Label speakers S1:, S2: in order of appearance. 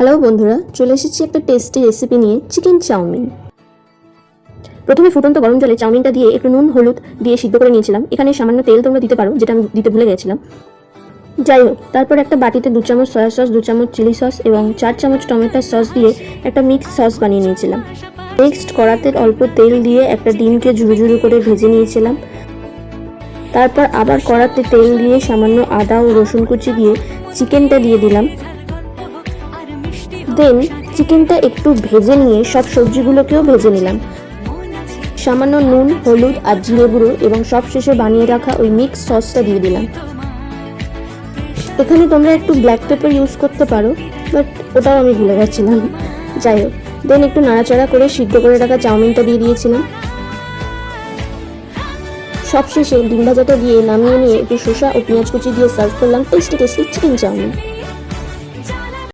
S1: Hello বন্ধুরা, চলে এসেছি একটা টেস্টি রেসিপি নিয়ে, চিকেন চাউমিন। প্রথমে ফুটন্ত গরম জলে চাউমিনটা দিয়ে একটু নুন হলুদ দিয়ে সিদ্ধ করে নিয়েছিলাম। এখানে সামান্য তেল তোমরা দিতে পারো, যেটা আমি দিতে ভুলে গেছিলাম। যাই হোক, তারপর একটা বাটিতে 2 চামচ সয়া সস, 2 চামচ চিলি সস এবং 4 চামচ টমেটো সস দিয়ে একটা মিক্স সস বানিয়ে নিয়েছিলাম। নেক্সট কড়াতে অল্প তেল দিয়ে একটা ডিমকে ঝুরু ঝুরু করে ভেজে নিয়েছিলাম। তারপর আবার কড়াতে তেল দিয়ে সামান্য আদা ও রসুন কুচি দিয়ে চিকেনটা দিয়ে দিলাম। দেন চিকেনটা একটু ভেজে নিয়ে সব সবজিগুলোকেও ভেজে নিলাম। সামান্য নুন হলুদ আর জিরে গুঁড়ো এবং সবশেষে বানিয়ে রাখা ওই মিক্স সসটা দিয়ে দিলাম। এখানে তোমরা একটু ব্ল্যাক পেপার ইউজ করতে পারো, বাট ওটাও আমি ভুলে গেছিলাম। যাই হোক, দেন একটু নাড়াচাড়া করে সিদ্ধ করে রাখা চাউমিনটা দিয়ে দিয়েছিলাম। সবশেষে ডিম ভাজাটা দিয়ে নামিয়ে নিয়ে একটু শসা ও পেঁয়াজ কুচি দিয়ে সার্ভ করলাম টেস্টি টেস্টি চিকেন চাউমিন।